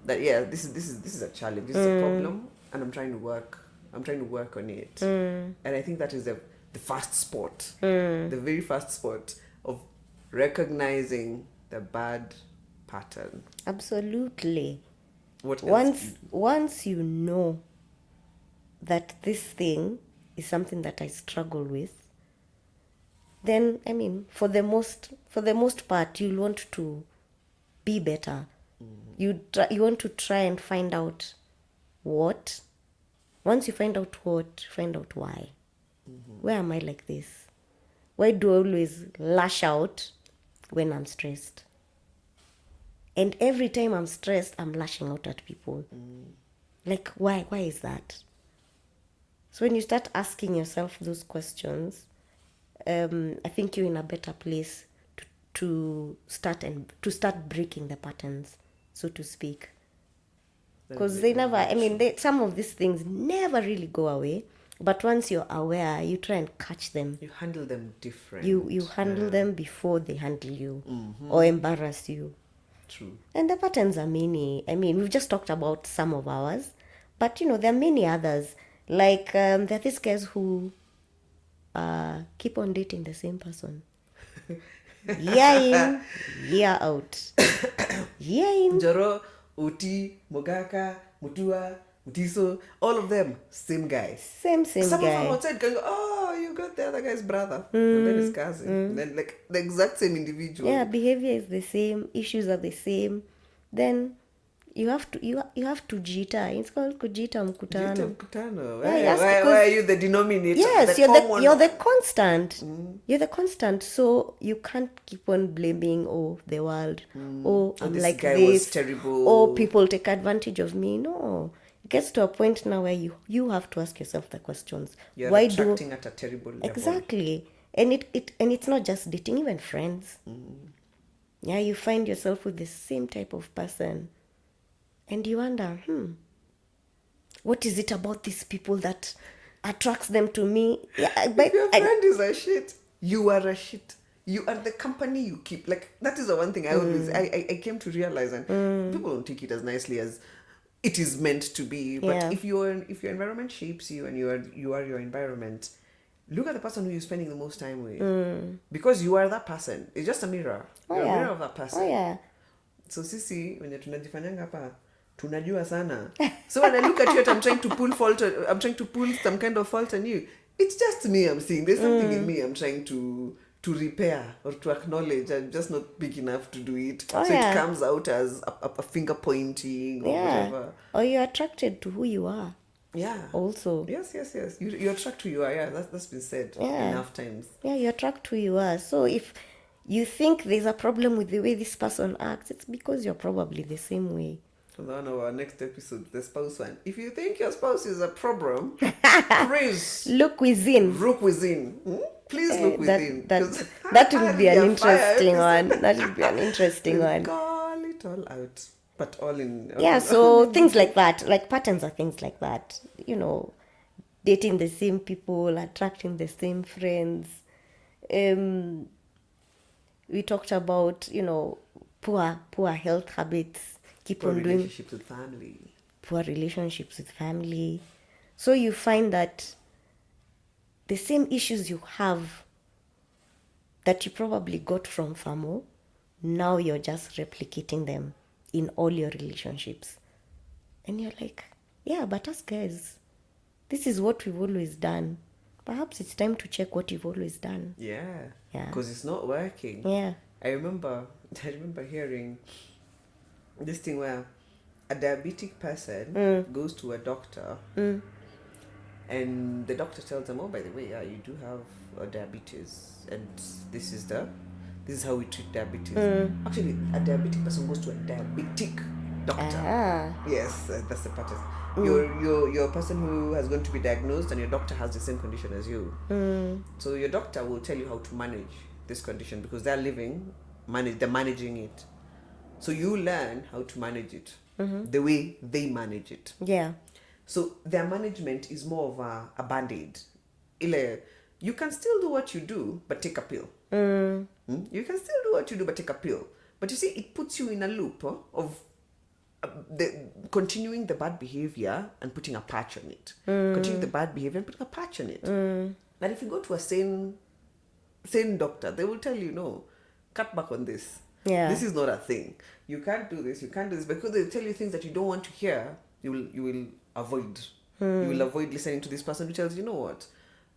that this is a challenge. This is a problem, and I'm trying to work on it. And I think that is the first spot, the very first spot of recognizing the bad pattern. Absolutely. What else do you do? Once you know that this thing is something that I struggle with, then for the most part you'll want to be better. You want to try and find out what. Once you find out what, find out why. Why am I like this? Why do I always lash out when I'm stressed? And every time I'm stressed, I'm lashing out at people. Like, why is that? So when you start asking yourself those questions, I think you're in a better place to start breaking the patterns, so to speak. Because they never, I mean, some of these things never really go away. But once you're aware, you try and catch them. You handle them different. You handle them before they handle you or embarrass you. True. And the patterns are many. I mean, we've just talked about some of ours, but there are many others. Like there are these guys who keep on dating the same person. Year in, year out. Year in. Njoro, Oti, Mogaka, Mutua, Mutiso, all of them, same guy. Same Some guy. of them outside can go, oh, you got the other guy's brother. And then his cousin. And then like the exact same individual. Yeah, behavior is the same, issues are the same. Then you have to jita. It's called kujita mkutano. Jita mkutano. Yeah, why are you the denominator? Yes, the you're the constant. You're the constant. So you can't keep on blaming the world. I'm this like guy this. was terrible. Or people take advantage of me. No. It gets to a point now where you have to ask yourself the questions. You're Why attracting at a terrible level. Exactly. And it's not just dating, even friends. Yeah, you find yourself with the same type of person. And you wonder, what is it about these people that attracts them to me? Yeah, If your friend is a shit, you are a shit. You are the company you keep. Like, that is the one thing I always I came to realize, and people don't take it as nicely as it is meant to be. But if your environment shapes you and you are your environment, look at the person who you're spending the most time with. Because you are that person. It's just a mirror. You're a mirror of that person. Oh yeah. So sisi wenye tunajifanyanga hapa tunajua sana. So when I look at you, I'm trying to pull some kind of fault on you. It's just me I'm seeing. There's something in me I'm trying to repair or to acknowledge. I'm just not big enough to do it. It comes out as a finger pointing or whatever. Or you're attracted to who you are. Yeah. Also. Yes. You attract who you are. Yeah, that's been said enough times. Yeah, you attract who you are. So if you think there's a problem with the way this person acts, it's because you're probably the same way. So on our next episode, the spouse one. If you think your spouse is a problem, please look within. Look within. Please look within. That will be an interesting one. That will be an interesting one. Call it all out. But all in... so things like that. Like patterns are things like that. Dating the same people, attracting the same friends. We talked about, poor health habits. Poor relationships with family. Poor relationships with family. So you find that the same issues you have that you probably got from Famo, now you're just replicating them in all your relationships. And you're like, yeah, but us guys, this is what we've always done. Perhaps it's time to check what you've always done. Yeah. Because it's not working. Yeah. I remember hearing this thing where a diabetic person goes to a doctor and the doctor tells them, oh, by the way, you do have diabetes, and this is how we treat diabetes. Actually, a diabetic person goes to a diabetic doctor. Yes, that's the pattern. You're a person who has going to be diagnosed and your doctor has the same condition as you. So your doctor will tell you how to manage this condition because they're managing it. So you learn how to manage it the way they manage it. Yeah. So their management is more of a band-aid. You can still do what you do, but take a pill. You can still do what you do, but take a pill. But you see, it puts you in a loop of continuing the bad behavior and putting a patch on it. Continuing the bad behavior and putting a patch on it. But if you go to a sane doctor, they will tell you, no, cut back on this. Yeah. This is not a thing. You can't do this. Because they tell you things that you don't want to hear. You will avoid. You will avoid listening to this person who tells you, know what,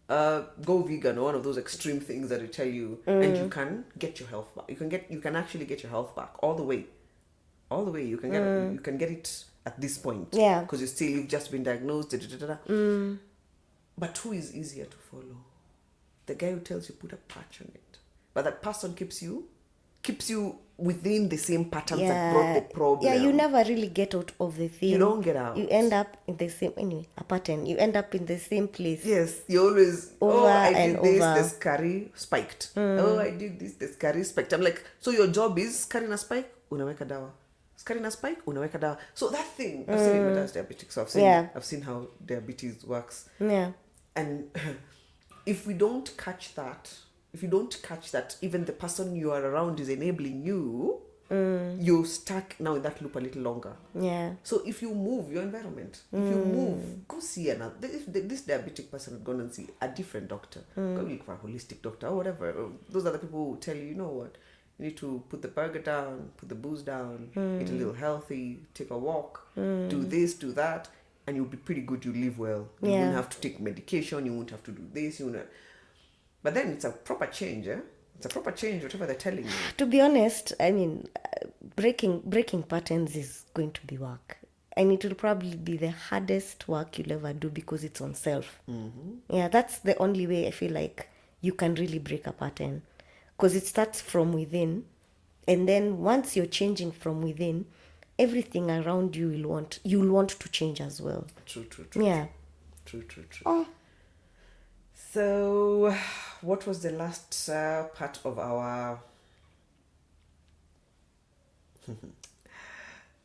go vegan, or one of those extreme things that they tell you, and you can get your health back. You can actually get your health back all the way. You can get it at this point. Yeah. Because you've just been diagnosed. But who is easier to follow? The guy who tells you put a patch on it, but that person keeps you within the same patterns that brought the problem. Yeah, you never really get out of the thing. You don't get out. You end up in the same, anyway, a pattern. You end up in the same place. Yes, you always, Over I and did this, over. the scurry spiked. Oh, I did this, the scurry spiked. I'm like, so your job is scurry na spike, unaweka dawa. Scurry na spike, unaweka dawa. So that thing, I've seen it with us diabetic. So I've seen how diabetes works. Yeah. And if we don't catch that, even the person you are around is enabling you, you're stuck now in that loop a little longer. Yeah. So if you move your environment, if you move, go see another. If this diabetic person had gone and see a different doctor, go look for a holistic doctor or whatever. Those are the people who tell you know what, you need to put the burger down, put the booze down, eat a little healthy, take a walk, do this, do that, and you'll be pretty good. You live well. You won't have to take medication. You won't have to do this. You won't. But then it's a proper change, eh? It's a proper change, whatever they're telling you. To be honest, I mean, breaking patterns is going to be work. And it will probably be the hardest work you'll ever do because it's on self. Yeah, that's the only way I feel like you can really break a pattern. Because it starts from within. And then once you're changing from within, everything around you you'll want to change as well. True. Yeah. True. Oh. So, what was the last part of our...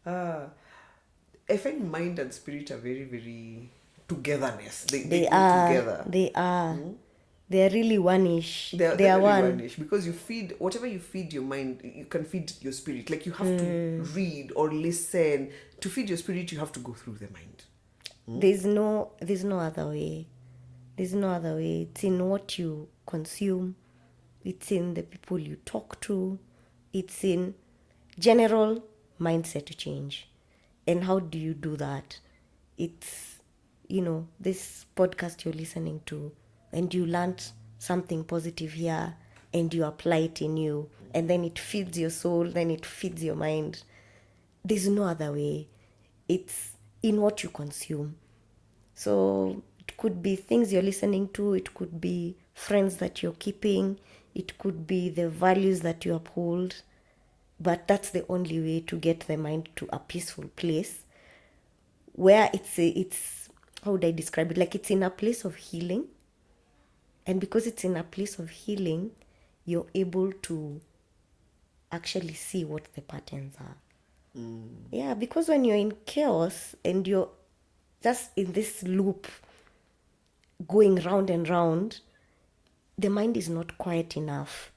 I find mind and spirit are very, very togetherness. They go together. They are. They are really one-ish. They are really one. Because you feed, whatever you feed your mind, you can feed your spirit. Like you have to read or listen. To feed your spirit, you have to go through the mind. There's no other way. There's no other way. It's in what you consume. It's in the people you talk to. It's in general mindset to change. And how do you do that? It's, this podcast you're listening to, and you learned something positive here, and you apply it in you, and then it feeds your soul, then it feeds your mind. There's no other way. It's in what you consume. So it could be things you're listening to, it could be friends that you're keeping, it could be the values that you uphold, but that's the only way to get the mind to a peaceful place where it's how would I describe it? Like it's in a place of healing. And because it's in a place of healing, you're able to actually see what the patterns are. Yeah, because when you're in chaos and you're just in this loop going round and round, the mind is not quiet enough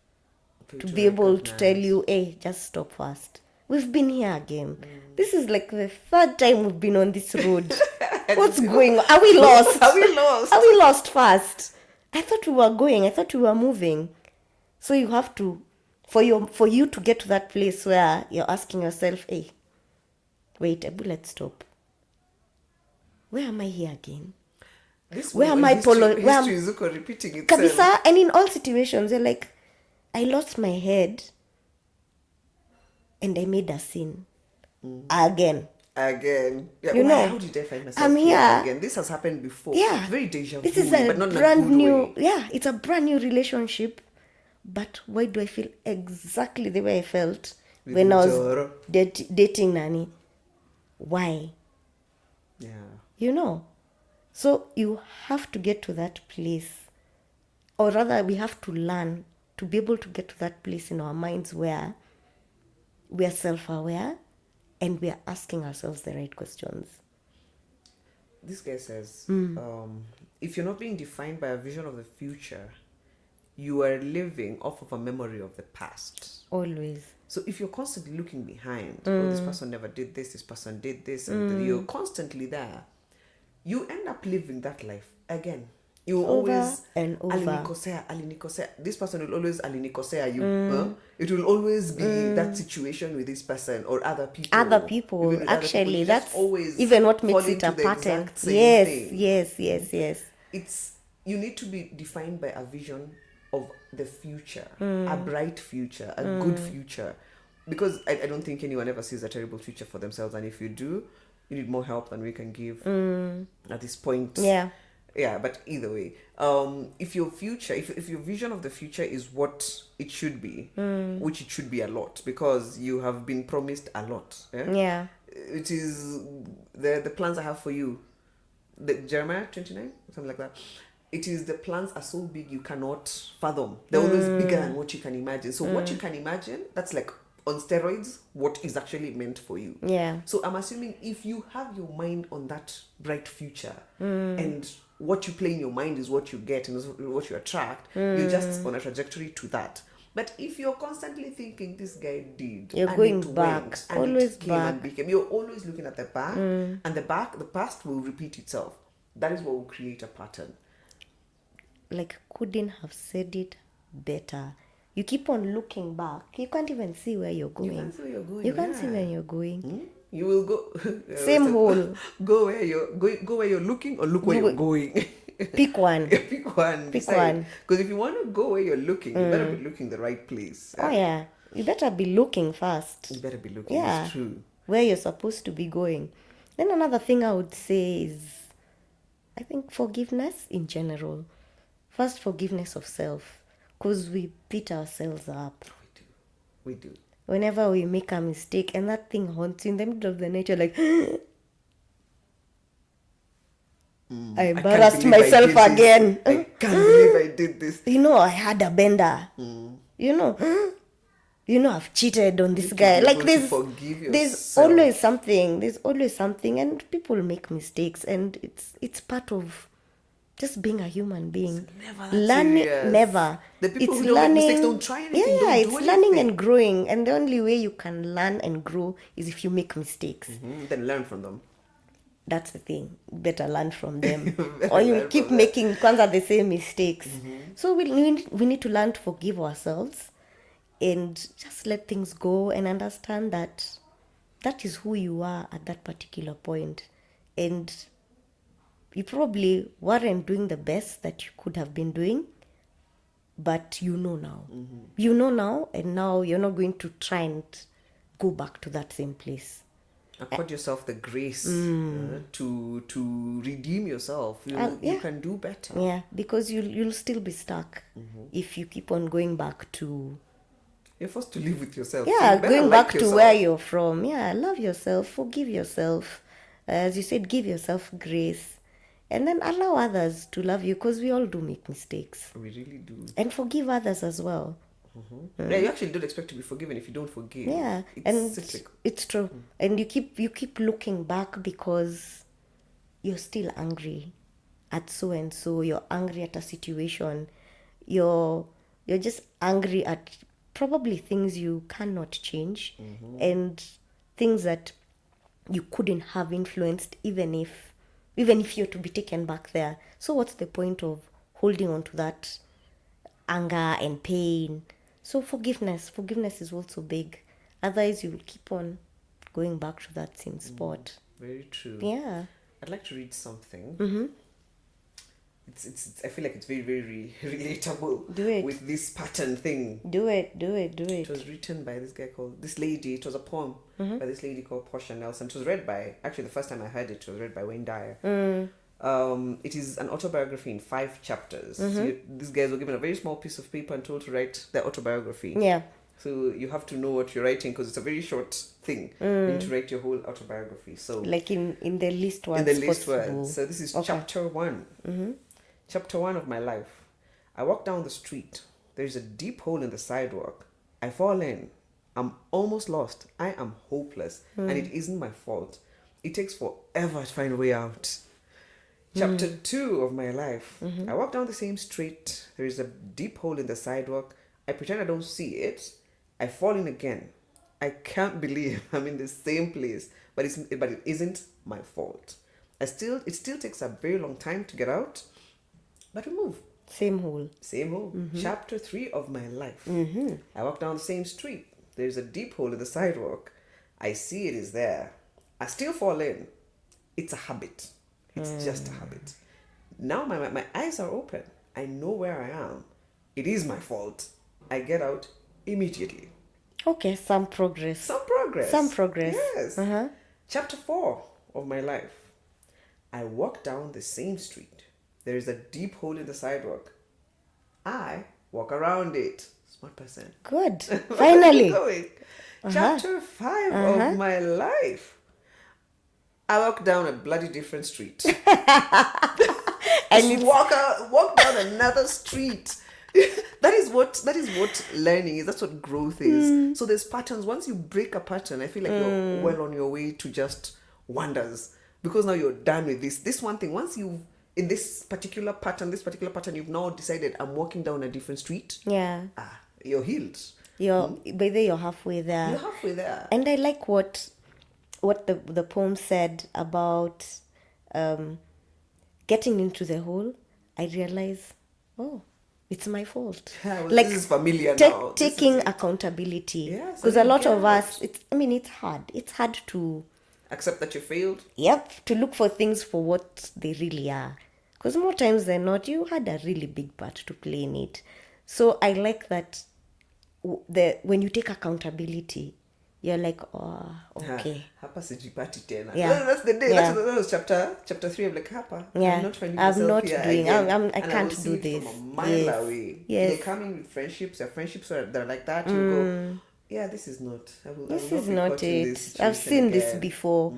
to be able to tell you, hey, just stop first. We've been here again. This is like the third time we've been on this road. What's going on? Are we lost? Are we lost? Are we lost fast? I thought we were going. I thought we were moving. So you have to, for you to get to that place where you're asking yourself, hey, wait, let's stop. Where am I here again? Where am I history is repeating itself. Kabisa, and in all situations, you're like, I lost my head and I made a sin. Again. Yeah, how did I find myself here again? This has happened before. Yeah. It's very deja vu, This is but not brand in a good new way. Yeah, it's a brand new relationship. But why do I feel exactly the way I felt With when I was Njoro. dating Nani? Why? Yeah. So you have to get to that place, or rather we have to learn to be able to get to that place in our minds where we are self-aware and we are asking ourselves the right questions. This guy says, if you're not being defined by a vision of the future, you are living off of a memory of the past. Always. So if you're constantly looking behind, oh, this person never did this person did this, and you're constantly there, you end up living that life again. You Over always and over. Alinikosea. This person will always alinikosea you. It will always be that situation with this person or other people. Even with Actually, you that's just always even what makes fall it a into the pattern. exact same thing. Yes. You need to be defined by a vision of the future, a bright future, a good future. Because I don't think anyone ever sees a terrible future for themselves. And if you do, you need more help than we can give at this point. Yeah. Yeah, but either way, if your future, if your vision of the future is what it should be, which it should be a lot, because you have been promised a lot. Yeah, Yeah. it is the plans I have for you, the Jeremiah 29, something like that. It is the plans are so big you cannot fathom. They're always bigger than what you can imagine. So what you can imagine, that's like on steroids, what is actually meant for you. Yeah. So I'm assuming if you have your mind on that bright future, and what you play in your mind is what you get and is what you attract, you're just on a trajectory to that. But if you're constantly thinking this guy did, You're and going it back, went, and always it came and back. became, you're always looking at the back, and the past will repeat itself. That is what will create a pattern. Like, couldn't have said it better. You keep on looking back. You can't even see where you're going. You can't see where you're going. You can't see yeah. where you're going. You will go Same hole. Go where you're going. Go where you're looking, or look where you're going. Pick one. Pick one. Pick one. Because if you want to go where you're looking, you better be looking the right place. Oh yeah. You better be looking first. You better be looking. Yeah. It's true. Where you're supposed to be going. Then another thing I would say is, I think, forgiveness in general. First, forgiveness of self. Because we beat ourselves up. We do. Whenever we make a mistake and that thing haunts you in the middle of the night, you're like, I embarrassed myself again. I can't believe I did this. You know, I had a bender. You know, I've cheated on this guy. Like, there's always something, and people make mistakes, and it's part of just being a human being. Never serious. Never. The people it's who don't learning, make mistakes don't try anything. Yeah, don't it's do learning anything. and growing, and the only way you can learn and grow is if you make mistakes. Then learn from them. That's the thing. Better learn from them, or you keep making the same mistakes. So we need to learn to forgive ourselves and just let things go and understand that is who you are at that particular point. And you probably weren't doing the best that you could have been doing, but you know now. You know now, and now you're not going to try and go back to that same place. Accord yourself the grace to redeem yourself. You can do better. Yeah, because you'll still be stuck if you keep on going back to... You're forced to live with yourself. Yeah, so going back yourself. to where you're from. Yeah, love yourself, forgive yourself. As you said, give yourself grace. And then allow others to love you, because we all do make mistakes. We really do. And forgive others as well. Yeah, you actually don't expect to be forgiven if you don't forgive. Yeah, it's true. And you keep looking back because you're still angry at so and so. You're angry at a situation. You're just angry at probably things you cannot change, and things that you couldn't have influenced, even if you're to be taken back there. So what's the point of holding on to that anger and pain? So forgiveness is also big. Otherwise, you will keep on going back to that same spot. Very true. Yeah. I'd like to read something. It's I feel like it's very, very relatable. Do it. With this pattern thing. Do it. It was written by this lady. It was a poem by this lady called Portia Nelson. It was read by, actually the first time I heard it was read by Wayne Dyer. It is an autobiography in 5 chapters. So these guys were given a very small piece of paper and told to write their autobiography. Yeah. So you have to know what you're writing, because it's a very short thing. You need to write your whole autobiography. So like in the least words. In the least possible. words. So this is chapter 1. Chapter 1 of my life. I walk down the street. There is a deep hole in the sidewalk. I fall in. I'm almost lost. I am hopeless. And it isn't my fault. It takes forever to find a way out. Chapter 2 of my life. I walk down the same street. There is a deep hole in the sidewalk. I pretend I don't see it. I fall in again. I can't believe I'm in the same place, but it isn't my fault. It still takes a very long time to get out, but we move. Same hole. Chapter 3 of my life. I walk down the same street. There's a deep hole in the sidewalk. I see it is there. I still fall in. It's a habit. It's just a habit. Now my eyes are open. I know where I am. It is my fault. I get out immediately. Okay, some progress. Yes. Chapter 4 of my life. I walk down the same street. There is a deep hole in the sidewalk. I walk around it. Smart person. Good. Where are Finally. you going? Chapter 5 of my life. I walk down a bloody different street. And Just walk down another street. that is what learning is. That's what growth is. So there's patterns. Once you break a pattern, I feel like you're well on your way to just wonders, because now you're done with this one thing. Once you in this particular pattern, you've now decided I'm walking down a different street. Yeah. You're healed. By then you're halfway there. You're halfway there. And I like what the poem said about getting into the hole. I realize, oh, it's my fault. Yeah, well, this is familiar now. Taking accountability. Yeah, so because a you lot get of us, it's hard. It's hard to accept that you failed. Yep, to look for things for what they really are. Because more times than not, you had a really big part to play in it. So I like that when you take accountability, you're like, oh, okay. Hapa sijipati tena. Yeah. That's the day. Yeah. That was chapter 3. I'm like, hapa. Yeah. I'm not finding I'm myself not here doing. again. I And can't will see do it this. from a mile Yes. away. Yes. They come in with friendships. Their friendships they're like that. You go, yeah, this is not. This is not it. I've seen this before.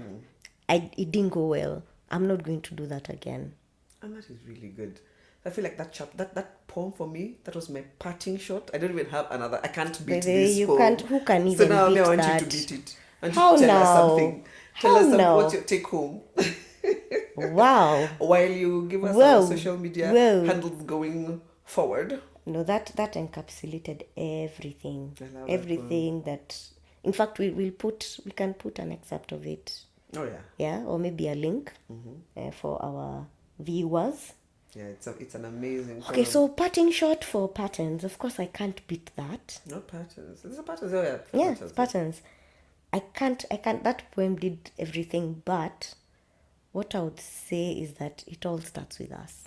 It didn't go well. I'm not going to do that again. And that is really good. I feel like that poem for me, that was my parting shot. I don't even have another. I can't beat this You poem. can't. Who can even So now beat I want that? you to beat it. And How tell now? us something. Tell How us now? what's your take home. Wow. While you give us Whoa. our social media Whoa. handles going forward. No, that encapsulated everything. I love Everything that. In fact, we can put an excerpt of it. Oh yeah. Yeah, or maybe a link for our viewers. Yeah, it's an amazing poem. Okay, so parting shot for patterns. Of course, I can't beat that. Not patterns. There's a patterns. Oh yeah. Yeah, patterns. I can't. That poem did everything, but what I would say is that it all starts with us.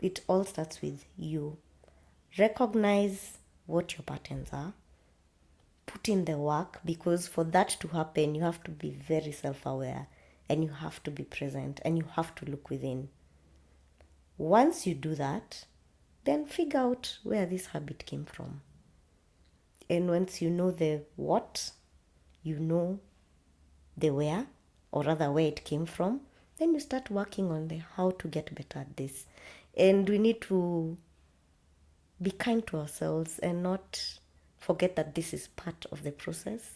It all starts with you. Recognize what your patterns are. Put in the work, because for that to happen, you have to be very self-aware, and you have to be present, and you have to look within. Once you do that, then figure out where this habit came from. And once you know the what, you know the where, or rather where it came from, then you start working on the how to get better at this. And we need to be kind to ourselves and not forget that this is part of the process.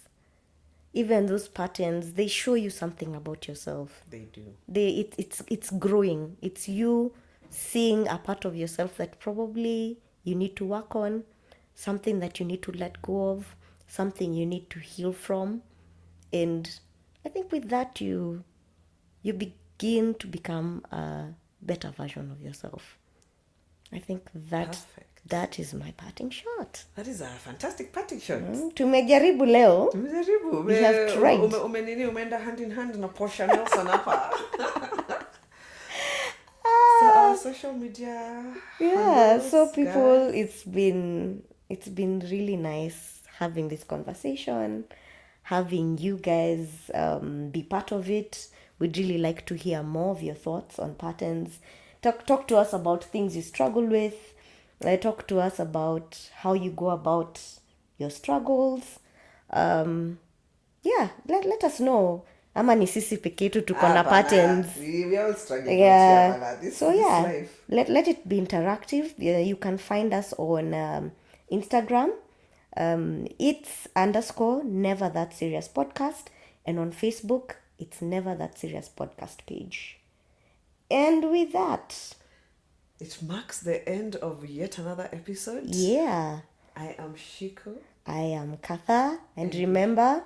Even those patterns, they show you something about yourself. They do. It's growing. It's you seeing a part of yourself that probably you need to work on, something that you need to let go of, something you need to heal from. And I think with that you begin to become a better version of yourself. I think that is my parting shot. That is a fantastic parting shot. Tumejaribu leo. Tumejaribu. We have tried. Umeenda hand in hand na Portia Nelson hapa. So our social media. Yeah, handles, so people, guys. it's been really nice having this conversation, having you guys be part of it. We'd really like to hear more of your thoughts on patterns. Talk to us about things you struggle with. Talk to us about how you go about your struggles. Yeah, let us know. Ama ni sisi peke yetu tuko na patterns. We all struggling. Yeah. This So yeah, life. let it be interactive. You can find us on Instagram. It's _Never That Serious Podcast, and on Facebook it's Never That Serious Podcast page. And with that, it marks the end of yet another episode. yeah, I am Shiko. I am Katha, and remember,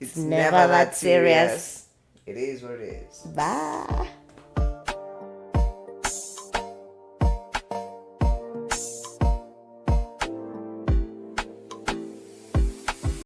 It's never that serious. It is what it is. Bye.